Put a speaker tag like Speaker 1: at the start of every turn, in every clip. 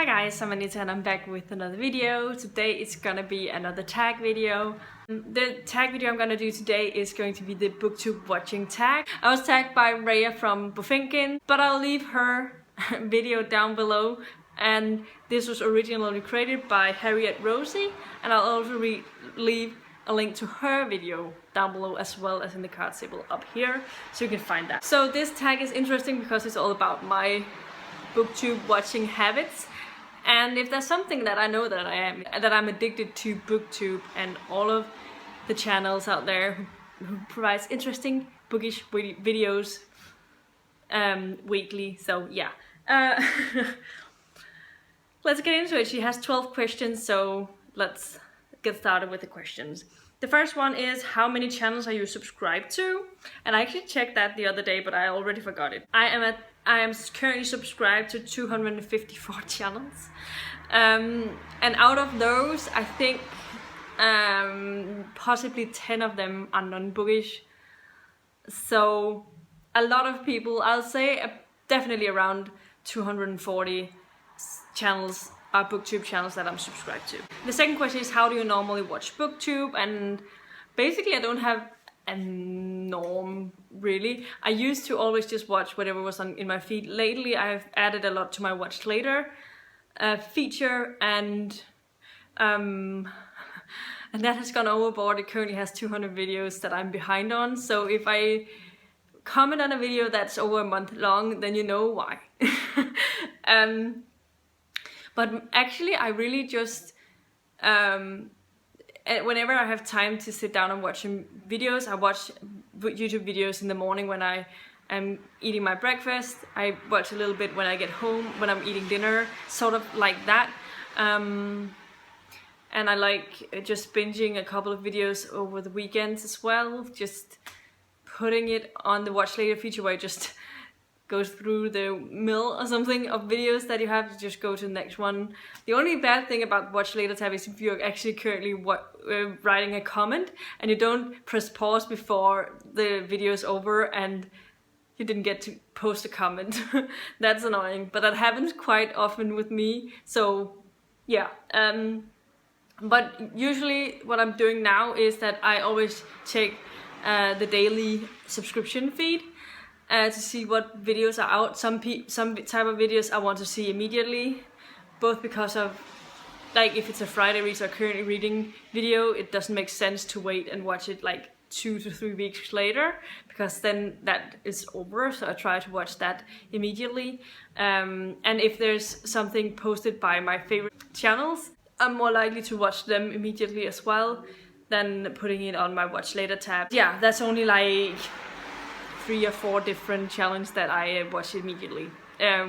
Speaker 1: Hi guys, I'm Anita and I'm back with another video. Today it's gonna be another tag video. The tag video I'm gonna do today is going to be the Booktube Watching Tag. I was tagged by Rhea from Booktuber, but I'll leave her video down below. And this was originally created by Harriet Rosie, and I'll also leave a link to her video down below as well as in the card table up here, so you can find that. So this tag is interesting because it's all about my Booktube watching habits. And if there's something that I know that I'm addicted to Booktube and all of the channels out there who provides interesting bookish videos weekly. So yeah, let's get into it. She has 12 questions, so let's get started with the questions. The first one is, how many channels are you subscribed to? And I actually checked that the other day, but I already forgot it. I am currently subscribed to 254 channels. And out of those, I think possibly 10 of them are non-bookish. So a lot of people, I'll say definitely around 240 channels are Booktube channels that I'm subscribed to. The second question is, how do you normally watch Booktube? And basically I don't have a norm really. I used to always just watch whatever was in my feed. Lately I've added a lot to my watch later feature, and that has gone overboard. It currently has 200 videos that I'm behind on, so if I comment on a video that's over a month long, then you know why. But actually I really just whenever I have time to sit down and watch videos, I watch YouTube videos in the morning when I am eating my breakfast. I watch a little bit when I get home, when I'm eating dinner, sort of like that. And I like just binging a couple of videos over the weekends as well, just putting it on the watch later feature where I just goes through the mill or something of videos that you have to just go to the next one. The only bad thing about watch later tab is if you're actually currently writing a comment and you don't press pause before the video is over and you didn't get to post a comment. That's annoying, but that happens quite often with me, so yeah. But usually what I'm doing now is that I always check the daily subscription feed to see what videos are out. Some type of videos I want to see immediately, both because of, like, if it's a Friday reads or currently reading video, it doesn't make sense to wait and watch it like 2 to 3 weeks later, because then that is over, so I try to watch that immediately. And if there's something posted by my favorite channels, I'm more likely to watch them immediately as well than putting it on my watch later tab. Yeah, that's only like 3 or 4 different challenges that I watch immediately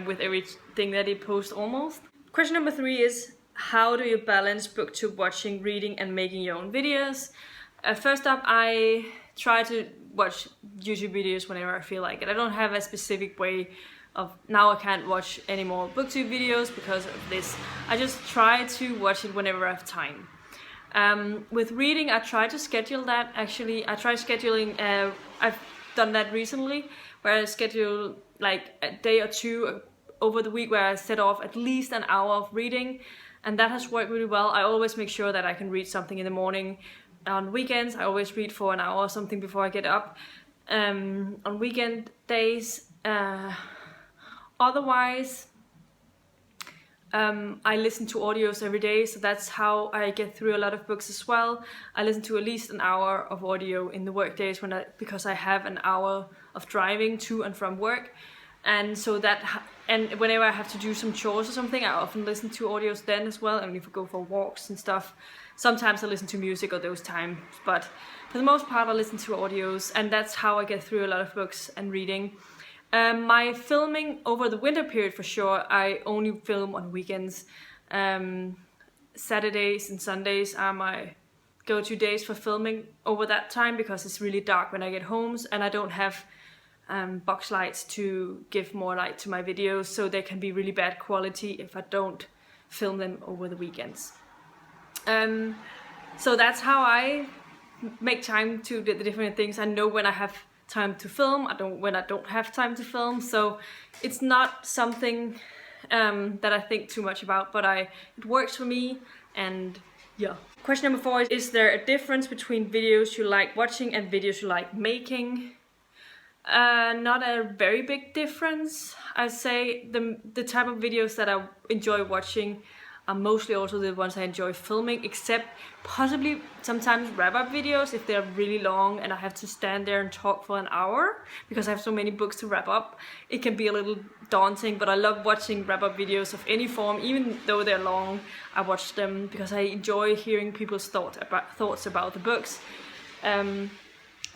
Speaker 1: with everything that they post almost. Question number 3 is, how do you balance Booktube watching, reading and making your own videos? First up, I try to watch YouTube videos whenever I feel like it. I don't have a specific way of, now I can't watch any more Booktube videos because of this. I just try to watch it whenever I have time. With reading, I try to schedule that. Actually, I try scheduling, I've done that recently, where I schedule like a day or 2 over the week where I set off at least an hour of reading, and that has worked really well. I always make sure that I can read something in the morning. On weekends I always read for an hour or something before I get up. On weekend days, otherwise I listen to audios every day, so that's how I get through a lot of books as well. I listen to at least an hour of audio in the work days because I have an hour of driving to and from work, and so and whenever I have to do some chores or something, I often listen to audios then as well, and if I go for walks and stuff. Sometimes I listen to music at those times, but for the most part I listen to audios, and that's how I get through a lot of books and reading. My filming over the winter period, for sure, I only film on weekends. Saturdays and Sundays are my go-to days for filming over that time, because it's really dark when I get home and I don't have box lights to give more light to my videos, so they can be really bad quality if I don't film them over the weekends. So that's how I make time to do the different things. I know when I have time to film, when I don't have time to film, so it's not something that I think too much about, but it works for me, and yeah. Question number 4 is there a difference between videos you like watching and videos you like making? Not a very big difference. I'd say the type of videos that I enjoy watching are mostly also the ones I enjoy filming, except possibly sometimes wrap-up videos if they're really long and I have to stand there and talk for an hour because I have so many books to wrap up. It can be a little daunting, but I love watching wrap-up videos of any form, even though they're long. I watch them because I enjoy hearing people's thoughts about the books.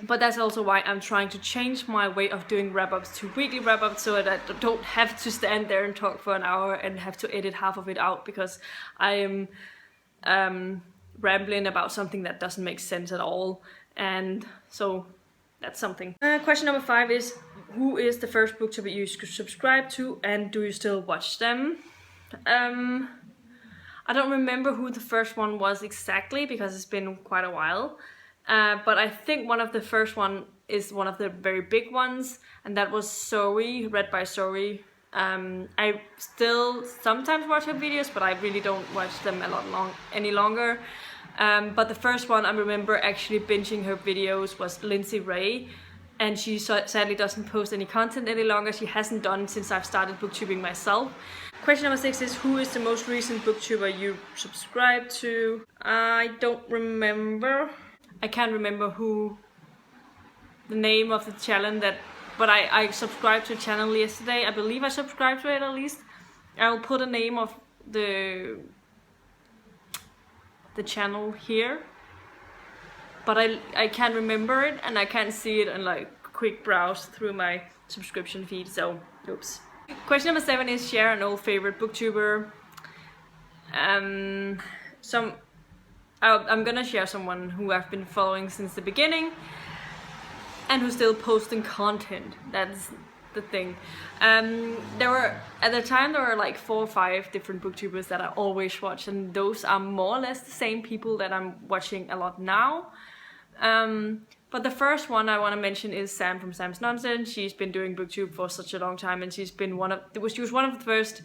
Speaker 1: But that's also why I'm trying to change my way of doing wrap-ups to weekly wrap-ups, so that I don't have to stand there and talk for an hour and have to edit half of it out because I am rambling about something that doesn't make sense at all. And so that's something. Question number 5 is, who is the first booktuber you subscribe to, and do you still watch them? I don't remember who the first one was exactly because it's been quite a while. But I think one of the first one is one of the very big ones, and that was Zoe, read by Zoe. I still sometimes watch her videos, but I really don't watch them any longer. But the first one I remember actually binging her videos was Lindsay Ray, and she sadly doesn't post any content any longer. She hasn't done since I've started booktubing myself. Question number 6 is, who is the most recent booktuber you subscribe to? I don't remember. I can't remember the name of the channel but I subscribed to a channel yesterday. I believe I subscribed to it at least. I'll put a name of the channel here, but I can't remember it and I can't see it and like quick browse through my subscription feed, so oops. Question number 7 is, share an old favorite booktuber. I'm gonna share someone who I've been following since the beginning and who's still posting content. That's the thing. At the time there were like 4 or 5 different booktubers that I always watch, and those are more or less the same people that I'm watching a lot now. But the first one I want to mention is Sam from Sam's Nonsense. She's been doing booktube for such a long time, and she was one of the first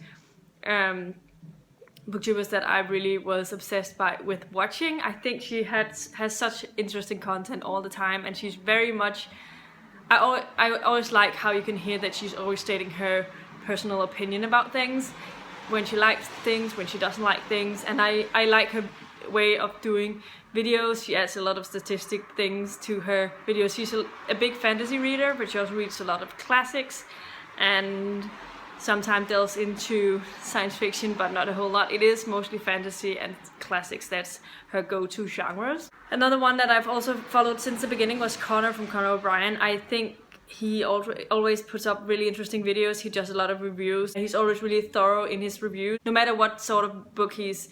Speaker 1: booktubers that I really was obsessed with watching. I think she has such interesting content all the time, and she's very much, I always like how you can hear that she's always stating her personal opinion about things, when she likes things, when she doesn't like things, and I like her way of doing videos. She adds a lot of statistic things to her videos. She's a big fantasy reader, but she also reads a lot of classics and sometimes delves into science fiction, but not a whole lot. It is mostly fantasy and classics. That's her go-to genres. Another one that I've also followed since the beginning was Connor from Connor O'Brien. I think he always puts up really interesting videos. He does a lot of reviews. He's always really thorough in his reviews. No matter what sort of book he's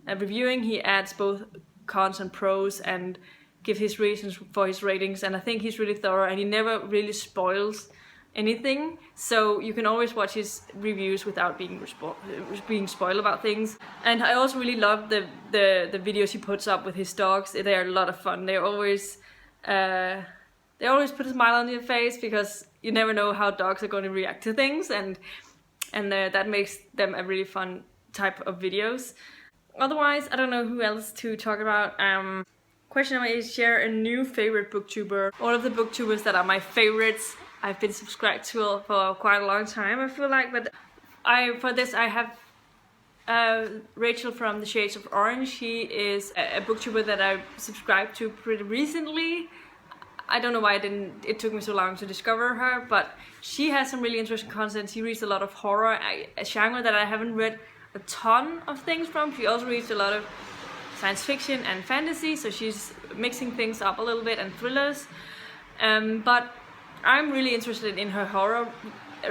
Speaker 1: reviewing, he adds both cons and pros and give his reasons for his ratings. And I think he's really thorough, and he never really spoils anything, so you can always watch his reviews without being spoiled about things. And I also really love the videos he puts up with his dogs. They're a lot of fun. They always put a smile on your face because you never know how dogs are going to react to things, and that makes them a really fun type of videos. Otherwise, I don't know who else to talk about. Question number 8 is, share a new favorite booktuber. All of the booktubers that are my favorites I've been subscribed to for quite a long time, I feel like, but for this I have Rachel from The Shades of Orange. She is a booktuber that I subscribed to pretty recently. I don't know why it took me so long to discover her, but she has some really interesting content. She reads a lot of horror, a genre that I haven't read a ton of things from. She also reads a lot of science fiction and fantasy, so she's mixing things up a little bit, and thrillers. But I'm really interested in her horror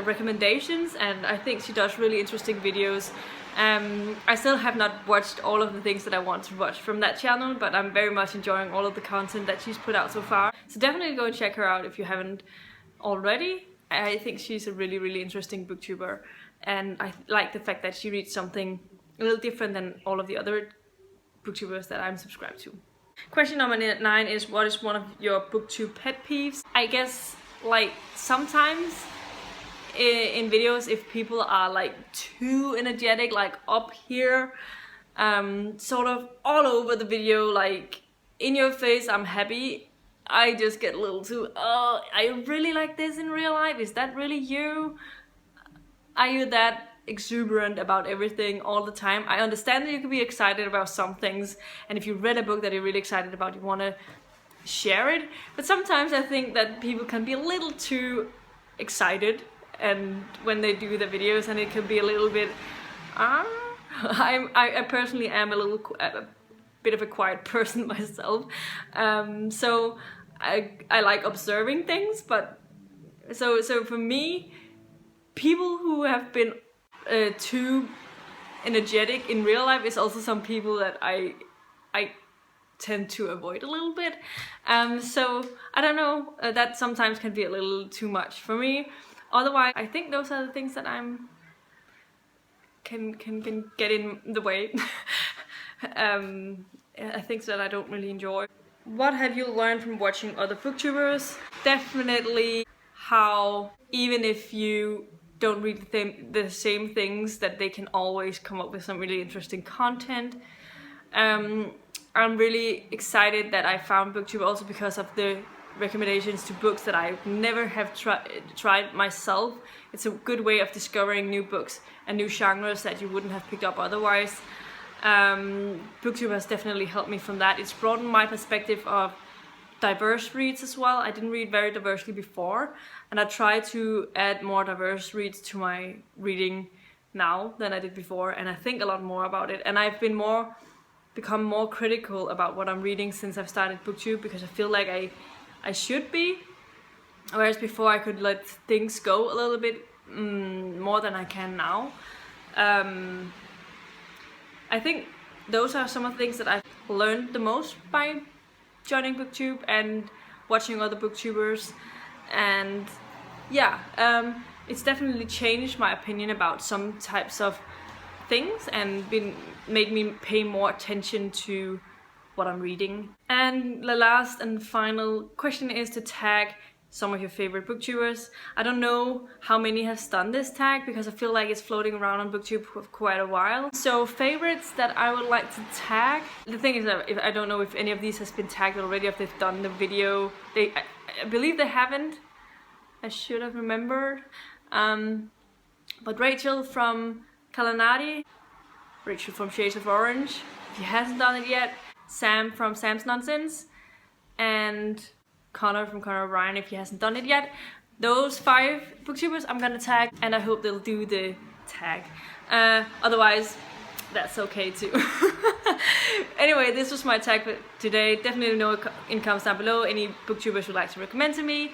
Speaker 1: recommendations, and I think she does really interesting videos. I still have not watched all of the things that I want to watch from that channel, but I'm very much enjoying all of the content that she's put out so far. So definitely go and check her out if you haven't already. I think she's a really, really interesting booktuber, and I like the fact that she reads something a little different than all of the other booktubers that I'm subscribed to. Question number 9 is, what is one of your booktube pet peeves? I guess, like, sometimes in videos if people are like too energetic, like up here, sort of all over the video, like in your face, I'm happy. I just get a little too, oh, I really like this in real life. Is that really you? Are you that exuberant about everything all the time? I understand that you can be excited about some things, and if you read a book that you're really excited about, you want to share it. But sometimes I think that people can be a little too excited, and when they do the videos, and it can be a little bit. I personally am a bit of a quiet person myself, so I like observing things. But so for me, people who have been too energetic in real life is also some people that I tend to avoid a little bit. So I don't know, that sometimes can be a little too much for me. Otherwise, I think those are the things that can get in the way. Things that I don't really enjoy. What have you learned from watching other booktubers? Definitely how even if you don't read the same things, that they can always come up with some really interesting content. I'm really excited that I found Booktube also because of the recommendations to books that I never have tried myself. It's a good way of discovering new books and new genres that you wouldn't have picked up otherwise. Booktube has definitely helped me from that. It's broadened my perspective of diverse reads as well. I didn't read very diversely before, and I try to add more diverse reads to my reading now than I did before, and I think a lot more about it. And I've become more critical about what I'm reading since I've started Booktube, because I feel like I should be, whereas before I could let things go a little bit more than I can now. I think those are some of the things that I've learned the most by joining Booktube and watching other booktubers. And yeah, it's definitely changed my opinion about some types of things and made me pay more attention to what I'm reading. And the last and final question is to tag some of your favorite booktubers. I don't know how many has done this tag because I feel like it's floating around on Booktube for quite a while. So favorites that I would like to tag. The thing is that I don't know if any of these has been tagged already, if they've done the video. I believe they haven't. I should have remembered. But Rachel from Kalanadi, Rachel from Shades of Orange, if he hasn't done it yet, Sam from Sam's Nonsense, and Connor from Connor O'Brien if he hasn't done it yet. Those 5 booktubers I'm gonna tag, and I hope they'll do the tag. Otherwise, that's okay too. Anyway, this was my tag for today. Definitely know in comments down below any booktubers you'd like to recommend to me.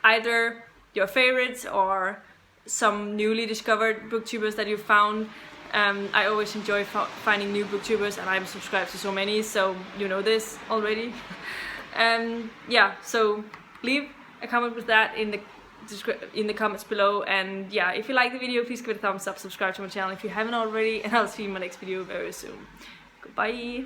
Speaker 1: Either your favorites or some newly discovered booktubers that you found. I always enjoy finding new booktubers, and I'm subscribed to so many, so you know this already. Yeah, so leave a comment with that in the comments below. And yeah, if you like the video, please give it a thumbs up, subscribe to my channel if you haven't already, and I'll see you in my next video very soon. Goodbye.